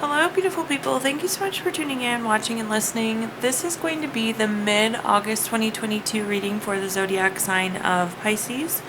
Hello, beautiful people. Thank you so much for tuning in, watching, and listening. This is going to be the mid-August 2022 reading for the zodiac sign of Pisces.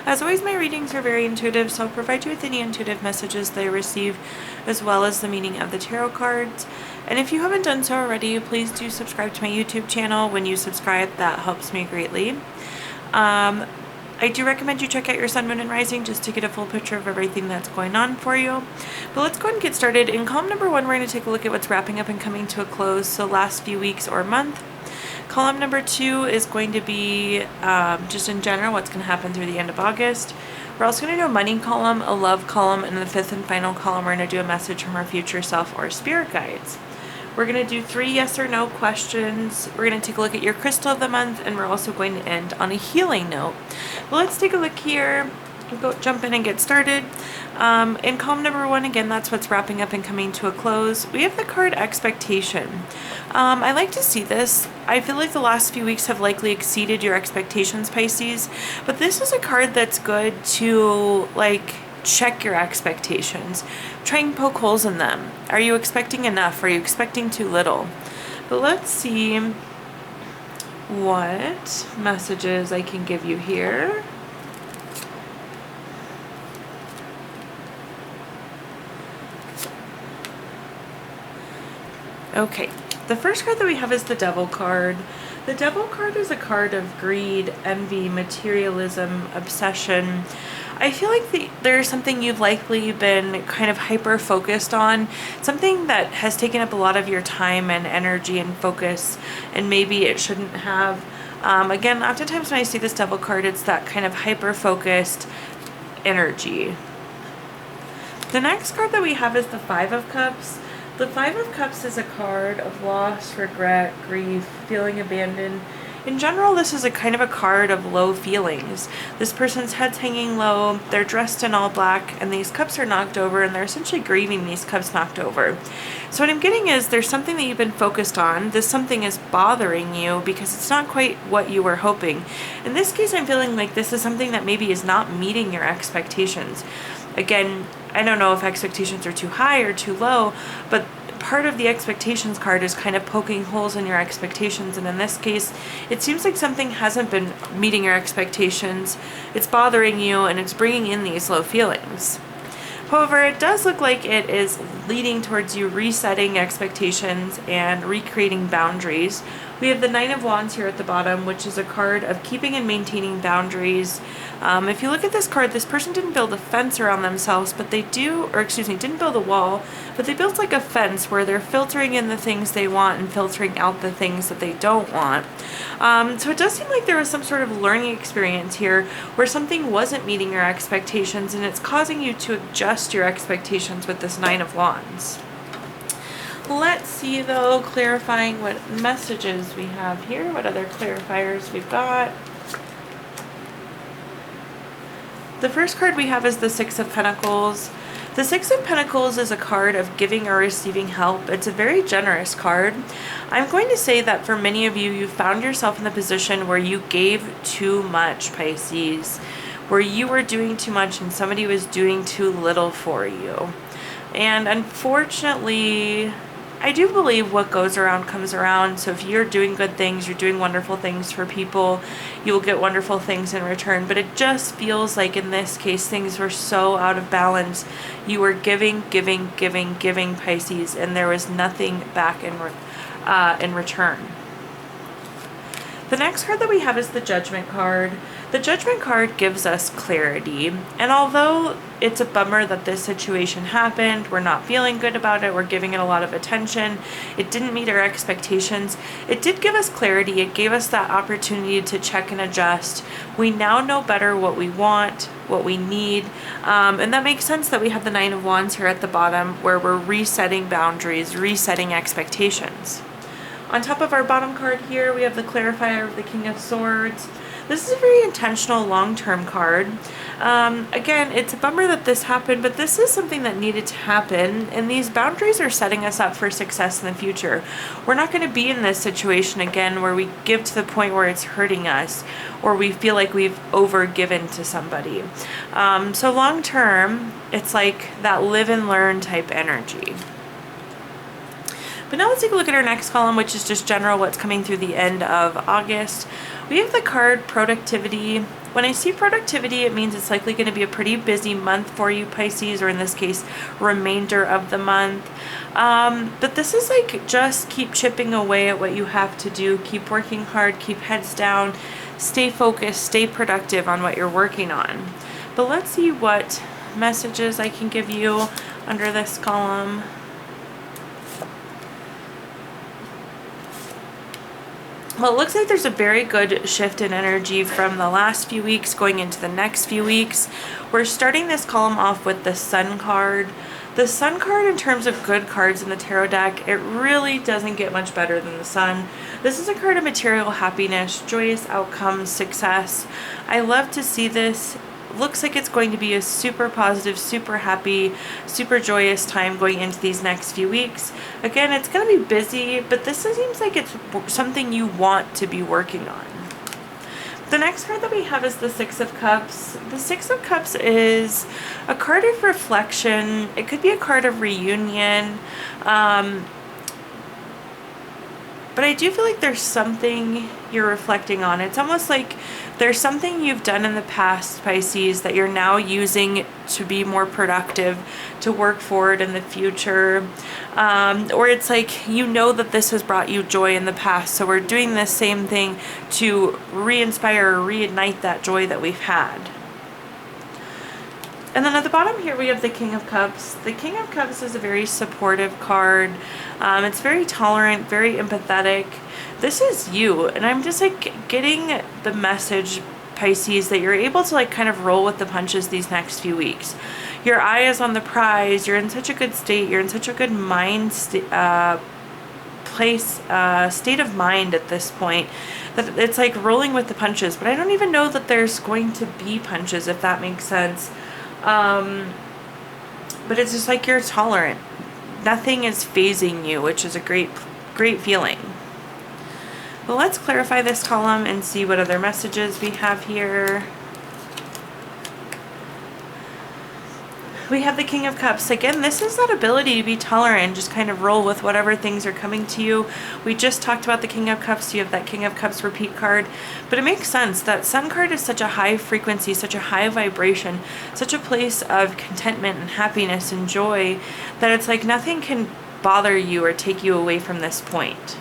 As always, my readings are very intuitive, so I'll provide you with any intuitive messages that I receive, as well as the meaning of the tarot cards. And if you haven't done so already, please do subscribe to my YouTube channel. When you subscribe, that helps me greatly. I do recommend you check out your sun, moon, and rising just to get a full picture of everything that's going on for you. But let's go ahead and get started. In column number 1, we're going to take a look at what's wrapping up and coming to a close, so last few weeks or month. Column number 2 is going to be just in general what's going to happen through the end of August. We're also going to do a money column, a love column, and in the 5th and final column, we're going to do a message from our future self or spirit guides. We're going to do 3 yes or no questions. We're going to take a look at your crystal of the month, and we're also going to end on a healing note. But let's take a look here. Go jump in and get started. In column number 1, again, that's what's wrapping up and coming to a close. We have the card expectation. I like to see this. I feel like the last few weeks have likely exceeded your expectations, Pisces. But this is a card that's good to, check your expectations. Try and poke holes in them. Are you expecting enough? Are you expecting too little? But let's see what messages I can give you here. Okay, the first card that we have is the Devil card. The Devil card is a card of greed, envy, materialism, obsession. I feel like there's something you've likely been kind of hyper-focused on, something that has taken up a lot of your time and energy and focus, and maybe it shouldn't have. Again, oftentimes when I see this Devil card, it's that kind of hyper-focused energy. The next card that we have is the Five of Cups. The Five of Cups is a card of loss, regret, grief, feeling abandoned. In general, this is a kind of a card of low feelings. This person's head's hanging low, they're dressed in all black, and these cups are knocked over, and they're essentially grieving these cups knocked over. So what I'm getting is there's something that you've been focused on. This something is bothering you because it's not quite what you were hoping. In this case, I'm feeling like this is something that maybe is not meeting your expectations. Again, I don't know if expectations are too high or too low, but part of the expectations card is kind of poking holes in your expectations, and in this case it seems like something hasn't been meeting your expectations. It's bothering you and it's bringing in these low feelings. However, it does look like it is leading towards you resetting expectations and recreating boundaries. We have the Nine of Wands here at the bottom, which is a card of keeping and maintaining boundaries. If you look at this card, this person didn't build a fence around themselves, but they didn't build a wall, but they built like a fence where they're filtering in the things they want and filtering out the things that they don't want. So it does seem like there was some sort of learning experience here where something wasn't meeting your expectations, and it's causing you to adjust your expectations with this Nine of Wands. Let's see, though, clarifying what messages we have here, what other clarifiers we've got. The first card we have is the Six of Pentacles. The Six of Pentacles is a card of giving or receiving help. It's a very generous card. I'm going to say that for many of you, you found yourself in the position where you gave too much, Pisces, where you were doing too much and somebody was doing too little for you. And unfortunately, I do believe what goes around comes around. So if you're doing good things, you're doing wonderful things for people, you will get wonderful things in return. But it just feels like in this case, things were so out of balance. You were giving, Pisces, and there was nothing back in return. The next card that we have is the Judgment card. The Judgment card gives us clarity, and although it's a bummer that this situation happened, we're not feeling good about it, we're giving it a lot of attention, it didn't meet our expectations, it did give us clarity. It gave us that opportunity to check and adjust. We now know better what we want, what we need, and that makes sense that we have the Nine of Wands here at the bottom where we're resetting boundaries, resetting expectations. On top of our bottom card here, we have the clarifier of the King of Swords. This is a very intentional long-term card. Again, it's a bummer that this happened, but this is something that needed to happen, and these boundaries are setting us up for success in the future. We're not going to be in this situation again where we give to the point where it's hurting us, or we feel like we've over-given to somebody. So long-term, it's like that live and learn type energy. But now let's take a look at our next column, which is just general, what's coming through the end of August. We have the card productivity. When I see productivity, it means it's likely going to be a pretty busy month for you, Pisces, or in this case, remainder of the month. But this is like, just keep chipping away at what you have to do. Keep working hard, keep heads down, stay focused, stay productive on what you're working on. But let's see what messages I can give you under this column. Well, it looks like there's a very good shift in energy from the last few weeks going into the next few weeks. We're starting this column off with the Sun card. The Sun card, in terms of good cards in the tarot deck, it really doesn't get much better than the Sun. This is a card of material happiness, joyous outcomes, success. I love to see this. Looks like it's going to be a super positive, super happy, super joyous time going into these next few weeks. Again, it's going to be busy, but this seems like it's something you want to be working on. The next card that we have is the Six of Cups. The Six of Cups is a card of reflection. It could be a card of reunion. But I do feel like there's something you're reflecting on. It's almost like there's something you've done in the past, Pisces, that you're now using to be more productive, to work forward in the future. Or it's like, you know that this has brought you joy in the past, so we're doing the same thing to re-inspire or reignite that joy that we've had. And then at the bottom here we have the King of Cups. The King of Cups is a very supportive card. It's very tolerant, very empathetic. This is you, and I'm just like getting the message, Pisces, that you're able to like kind of roll with the punches these next few weeks. Your eye is on the prize. You're in such a good state. You're in such a good mind state of mind at this point that it's like rolling with the punches. But I don't even know that there's going to be punches, if that makes sense. But it's just like you're tolerant. Nothing is phasing you, which is a great feeling. Well, let's clarify this column and see what other messages we have here. We have the King of Cups. Again, this is that ability to be tolerant, just kind of roll with whatever things are coming to you. We just talked about the King of Cups. You have that King of Cups repeat card. But it makes sense. That Sun card is such a high frequency, such a high vibration, such a place of contentment and happiness and joy that it's like nothing can bother you or take you away from this point.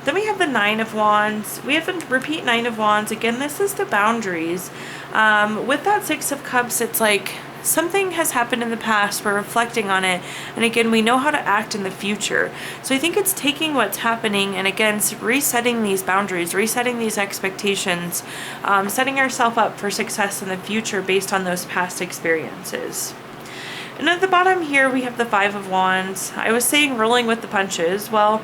Then we have the Nine of Wands. We have the repeat Nine of Wands. Again, this is the boundaries. With that Six of Cups, it's like something has happened in the past. We're reflecting on it. And again, we know how to act in the future. So I think it's taking what's happening and again, resetting these boundaries, resetting these expectations, setting ourselves up for success in the future based on those past experiences. And at the bottom here, we have the Five of Wands. I was saying rolling with the punches. Well,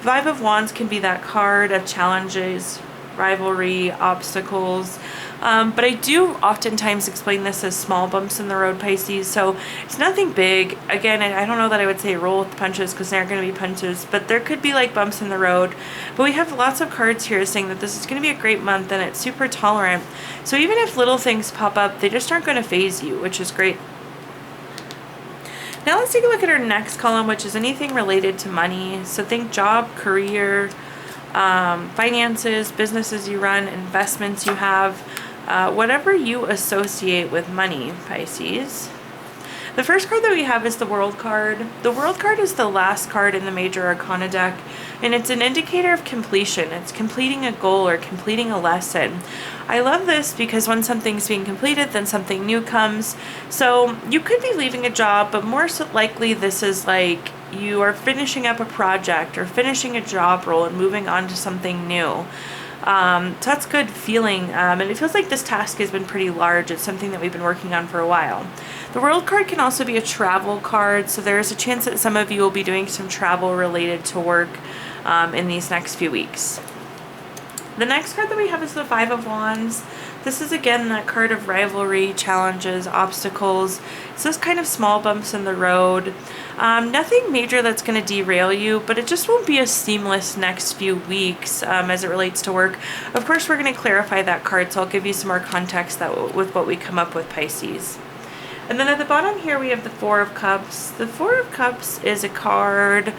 Five of Wands can be that card of challenges, rivalry, obstacles. But I do oftentimes explain this as small bumps in the road, Pisces. So it's nothing big. Again, I don't know that I would say roll with the punches because there aren't going to be punches, but there could be like bumps in the road. But we have lots of cards here saying that this is going to be a great month and it's super tolerant. So even if little things pop up, they just aren't going to phase you, which is great. Now let's take a look at our next column, which is anything related to money. So think job, career, finances, businesses you run, investments you have, whatever you associate with money, Pisces. The first card that we have is the World card. The World card is the last card in the Major Arcana deck, and it's an indicator of completion. It's completing a goal or completing a lesson. I love this because when something's being completed, then something new comes. So you could be leaving a job, but more so likely this is like you are finishing up a project or finishing a job role and moving on to something new. So that's good feeling, and it feels like this task has been pretty large. It's something that we've been working on for a while. The World card can also be a travel card, so there's a chance that some of you will be doing some travel related to work in these next few weeks. The next card that we have is the Five of Wands. This is again that card of rivalry, challenges, obstacles. It's those kind of small bumps in the road. Nothing major that's going to derail you, but it just won't be a seamless next few weeks as it relates to work. Of course, we're going to clarify that card, so I'll give you some more context with what we come up with, Pisces. And then at the bottom here we have the Four of Cups. The Four of Cups is a card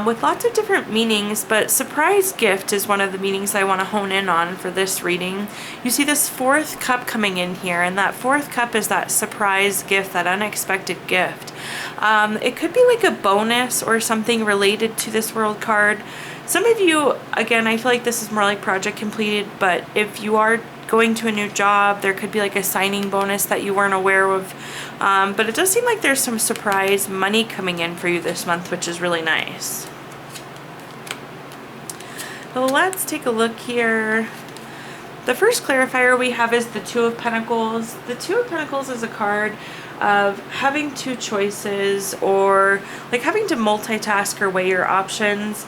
with lots of different meanings, but surprise gift is one of the meanings I want to hone in on for this reading. You see this fourth cup coming in here, and that fourth cup is that surprise gift, that unexpected gift. It could be like a bonus or something related to this World card. Some of you, again, I feel like this is more like project completed, but if you are going to a new job, there could be like a signing bonus that you weren't aware of. But it does seem like there's some surprise money coming in for you this month, which is really nice. Well, let's take a look here. The first clarifier we have is the Two of Pentacles. The Two of Pentacles is a card of having two choices, or like having to multitask or weigh your options.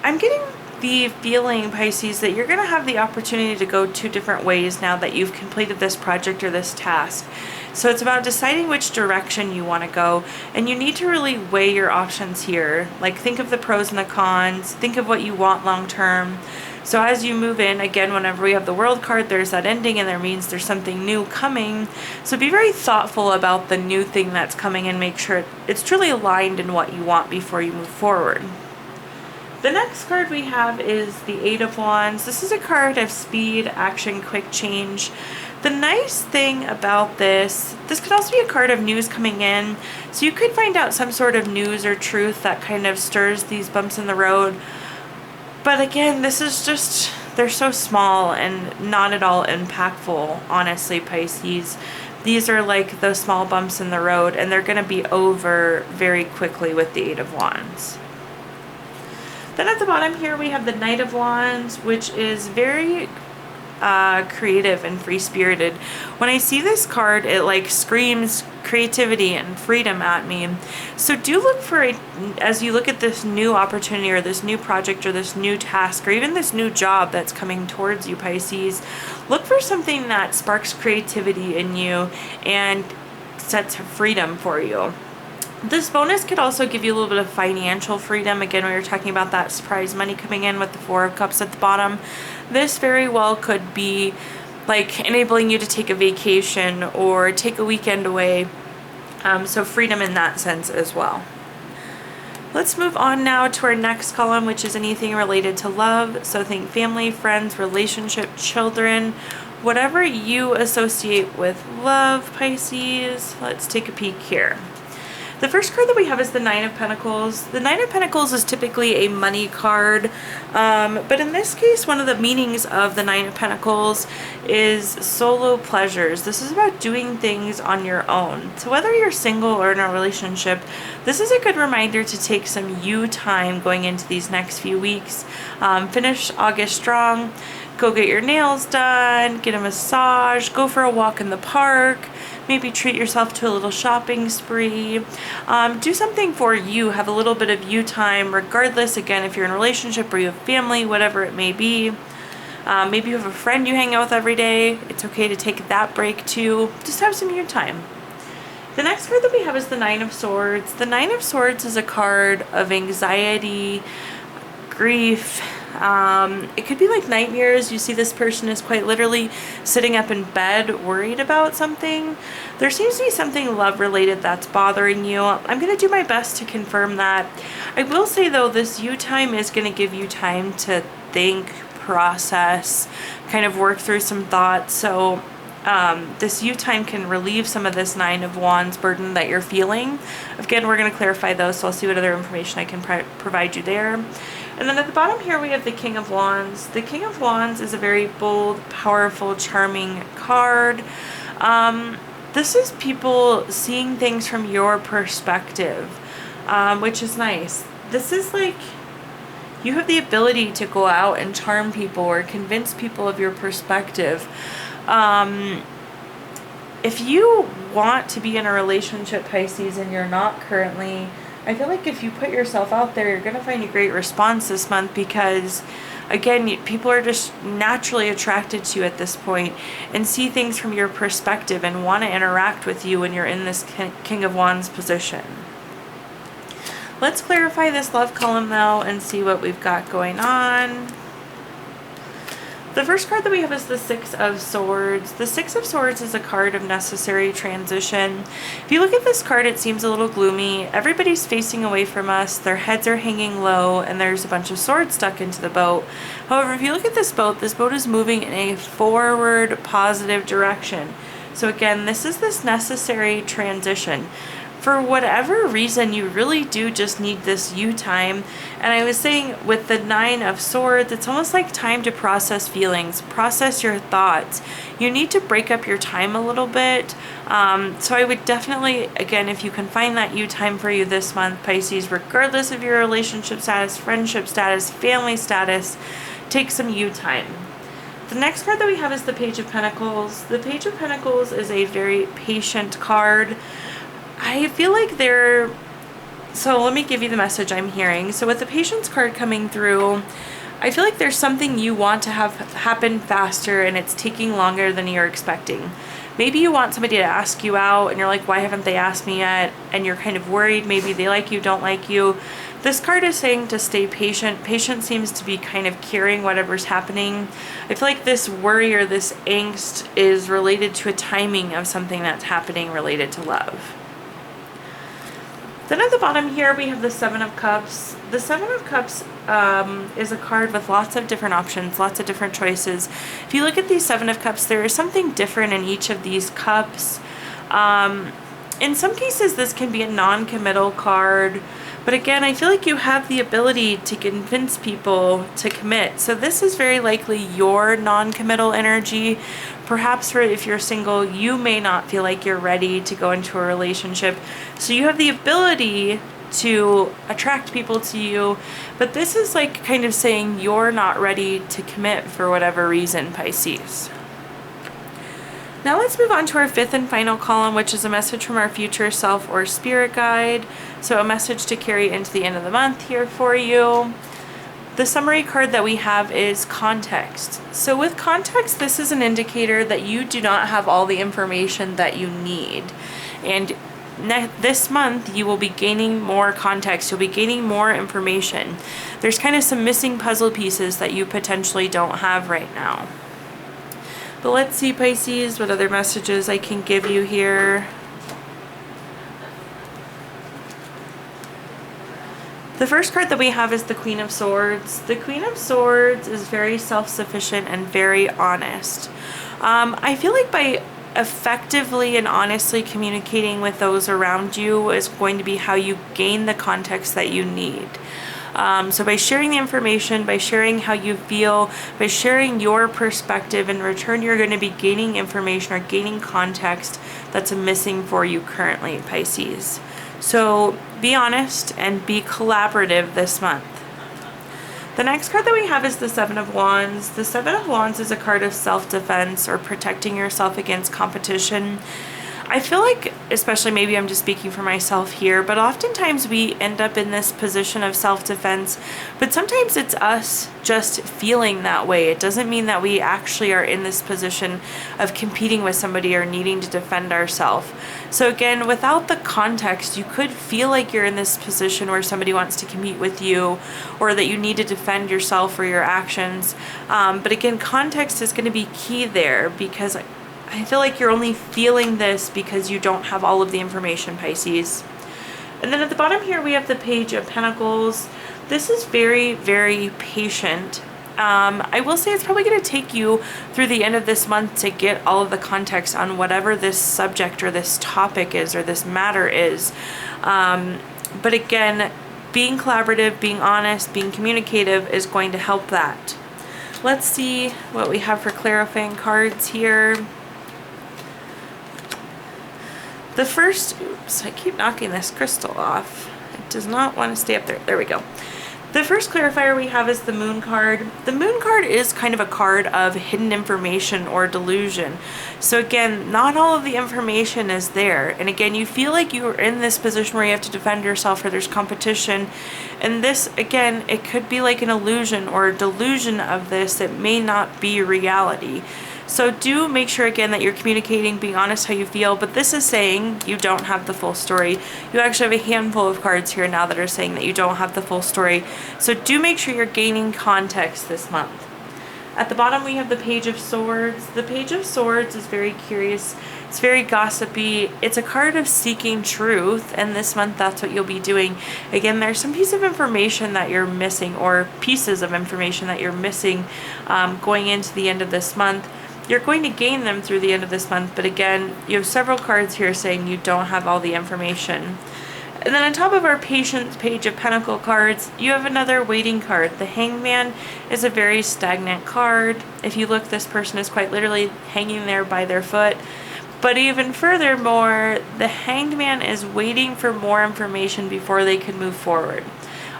I'm getting the feeling, Pisces, that you're going to have the opportunity to go two different ways now that you've completed this project or this task. So it's about deciding which direction you want to go, and you need to really weigh your options here. Like, think of the pros and the cons, think of what you want long term. So as you move in, again, whenever we have the World card, there's that ending, and there means there's something new coming. So be very thoughtful about the new thing that's coming and make sure it's truly aligned in what you want before you move forward. The next card we have is the Eight of Wands. This is a card of speed, action, quick change. The nice thing about this could also be a card of news coming in. So you could find out some sort of news or truth that kind of stirs these bumps in the road. But again, this is just, they're so small and not at all impactful, honestly, Pisces. These are like those small bumps in the road, and they're going to be over very quickly with the Eight of Wands. Then at the bottom here we have the Knight of Wands, which is very creative and free-spirited. When I see this card, it like screams creativity and freedom at me. So do look for it as you look at this new opportunity or this new project or this new task or even this new job that's coming towards you, Pisces. Look for something that sparks creativity in you and sets freedom for you. This bonus could also give you a little bit of financial freedom. Again, we were talking about that surprise money coming in with the Four of Cups at the bottom. This very well could be like enabling you to take a vacation or take a weekend away. So freedom in that sense as well. Let's move on now to our next column, which is anything related to love. So think family, friends, relationship, children, whatever you associate with love, Pisces. Let's take a peek here. The first card that we have is the Nine of Pentacles. The Nine of Pentacles is typically a money card, but in this case, one of the meanings of the Nine of Pentacles is solo pleasures. This is about doing things on your own. So whether you're single or in a relationship, this is a good reminder to take some you time going into these next few weeks. Finish August strong. Go get your nails done, get a massage, go for a walk in the park, maybe treat yourself to a little shopping spree. Do something for you, have a little bit of you time, regardless, again, if you're in a relationship or you have family, whatever it may be. Maybe you have a friend you hang out with every day. It's okay to take that break too. Just have some you time. The next card that we have is the Nine of Swords. The Nine of Swords is a card of anxiety, grief. It could be like nightmares. You see this person is quite literally sitting up in bed worried about something. There seems to be something love related that's bothering you. I'm going to do my best to confirm that. I will say though, this you time is going to give you time to think, process, kind of work through some thoughts. So this you time can relieve some of this Nine of Wands burden that you're feeling. Again, we're going to clarify those, so I'll see what other information I can provide you there. And then at the bottom here we have the King of Wands. The King of Wands is a very bold, powerful, charming card. This is people seeing things from your perspective, which is nice. This is like you have the ability to go out and charm people or convince people of your perspective. If you want to be in a relationship, Pisces, and you're not currently, I feel like if you put yourself out there, you're going to find a great response this month because, again, people are just naturally attracted to you at this point and see things from your perspective and want to interact with you when you're in this King of Wands position. Let's clarify this love column, though, and see what we've got going on. The first card that we have is the Six of Swords. The Six of Swords is a card of necessary transition. If you look at this card, it seems a little gloomy. Everybody's facing away from us. Their heads are hanging low, and there's a bunch of swords stuck into the boat. However, if you look at this boat is moving in a forward, positive direction. So again, this is this necessary transition. For whatever reason, you really do just need this you time. And I was saying with the Nine of Swords, it's almost like time to process feelings, process your thoughts. You need to break up your time a little bit. So I would definitely, again, if you can find that you time for you this month, Pisces, regardless of your relationship status, friendship status, family status, take some you time. The next card that we have is the Page of Pentacles. The Page of Pentacles is a very patient card. I feel like so let me give you the message I'm hearing. So with the patience card coming through, I feel like there's something you want to have happen faster and it's taking longer than you're expecting. Maybe you want somebody to ask you out and you're like, why haven't they asked me yet? And you're kind of worried. Maybe they like you, don't like you. This card is saying to stay patient. Patience seems to be kind of curing whatever's happening. I feel like this worry or this angst is related to a timing of something that's happening related to love. Then at the bottom here, we have the Seven of Cups. The Seven of Cups is a card with lots of different options, lots of different choices. If you look at these Seven of Cups, there is something different in each of these cups. In some cases, this can be a non-committal card. But again, I feel like you have the ability to convince people to commit. So this is very likely your non-committal energy. Perhaps for if you're single, you may not feel like you're ready to go into a relationship. So you have the ability to attract people to you. But this is like kind of saying you're not ready to commit for whatever reason, Pisces. Now let's move on to our fifth and final column, which is a message from our future self or spirit guide. So a message to carry into the end of the month here for you. The summary card that we have is context. So with context, this is an indicator that you do not have all the information that you need. And this month, you will be gaining more context. You'll be gaining more information. There's kind of some missing puzzle pieces that you potentially don't have right now. But let's see, Pisces, what other messages I can give you here. The first card that we have is the Queen of Swords. The Queen of Swords is very self-sufficient and very honest. I feel like by effectively and honestly communicating with those around you is going to be how you gain the context that you need. So by sharing the information, by sharing how you feel, by sharing your perspective, in return you're going to be gaining information or gaining context that's missing for you currently, Pisces. So be honest and be collaborative this month. The next card that we have is the Seven of Wands. The Seven of Wands is a card of self-defense or protecting yourself against competition. I feel like, especially maybe I'm just speaking for myself here, but oftentimes we end up in this position of self-defense, but sometimes it's us just feeling that way. It doesn't mean that we actually are in this position of competing with somebody or needing to defend ourselves. So again, without the context, you could feel like you're in this position where somebody wants to compete with you or that you need to defend yourself or your actions. But again, context is going to be key there, because I feel like you're only feeling this because you don't have all of the information, Pisces. And then at the bottom here, we have the Page of Pentacles. This is very, very patient. I will say it's probably going to take you through the end of this month to get all of the context on whatever this subject or this topic is or this matter is. But again, being collaborative, being honest, being communicative is going to help that. Let's see what we have for clarifying cards here. The first, oops, I keep knocking this crystal off. It does not want to stay up there. There we go. The first clarifier we have is the Moon card. The Moon card is kind of a card of hidden information or delusion. So again, not all of the information is there. And again, you feel like you're in this position where you have to defend yourself or there's competition. And this, again, it could be like an illusion or a delusion of this that may not be reality. So do make sure, again, that you're communicating, being honest how you feel, but this is saying you don't have the full story. You actually have a handful of cards here now that are saying that you don't have the full story. So do make sure you're gaining context this month. At the bottom we have the Page of Swords. The Page of Swords is very curious. It's very gossipy. It's a card of seeking truth, and this month that's what you'll be doing. Again, there's some piece of information that you're missing, or pieces of information that you're missing going into the end of this month. You're going to gain them through the end of this month, but again, you have several cards here saying you don't have all the information. And then on top of our Patience Page of Pentacle cards, you have another waiting card. The Hangman is a very stagnant card. If you look, this person is quite literally hanging there by their foot. But even furthermore, the Hanged Man is waiting for more information before they can move forward.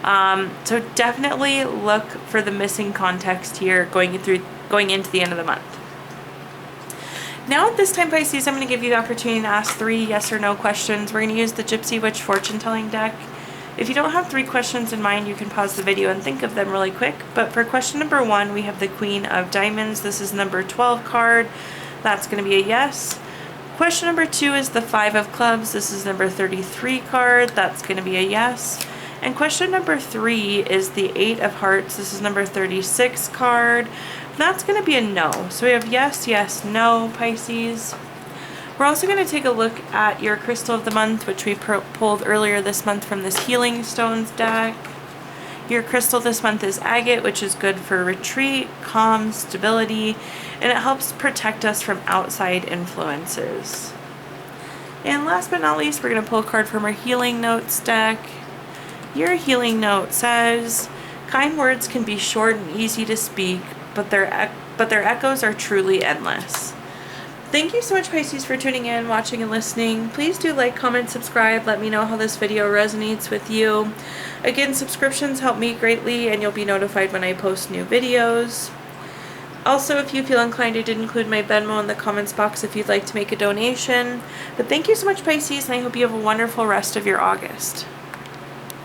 So definitely look for the missing context here going into the end of the month. Now at this time, Pisces, I'm going to give you the opportunity to ask 3 yes or no questions. We're going to use the Gypsy Witch fortune telling deck. If you don't have 3 questions in mind, you can pause the video and think of them really quick. But for question number 1, we have the Queen of Diamonds. This is number 12 card. That's going to be a yes. Question number 2 is the 5 of Clubs. This is number 33 card. That's going to be a yes. And question number 3 is the 8 of Hearts. This is number 36 card. That's going to be a no. So we have yes, yes, no, Pisces. We're also going to take a look at your crystal of the month, which we pulled earlier this month from this Healing Stones deck. Your crystal this month is agate, which is good for retreat, calm, stability, and it helps protect us from outside influences. And last but not least, we're going to pull a card from our Healing Notes deck. Your healing note says, kind words can be short and easy to speak, but their echoes are truly endless. Thank you so much, Pisces, for tuning in, watching, and listening. Please do like, comment, subscribe. Let me know how this video resonates with you. Again, subscriptions help me greatly, and you'll be notified when I post new videos. Also, if you feel inclined, I did include my Venmo in the comments box if you'd like to make a donation. But thank you so much, Pisces, and I hope you have a wonderful rest of your August.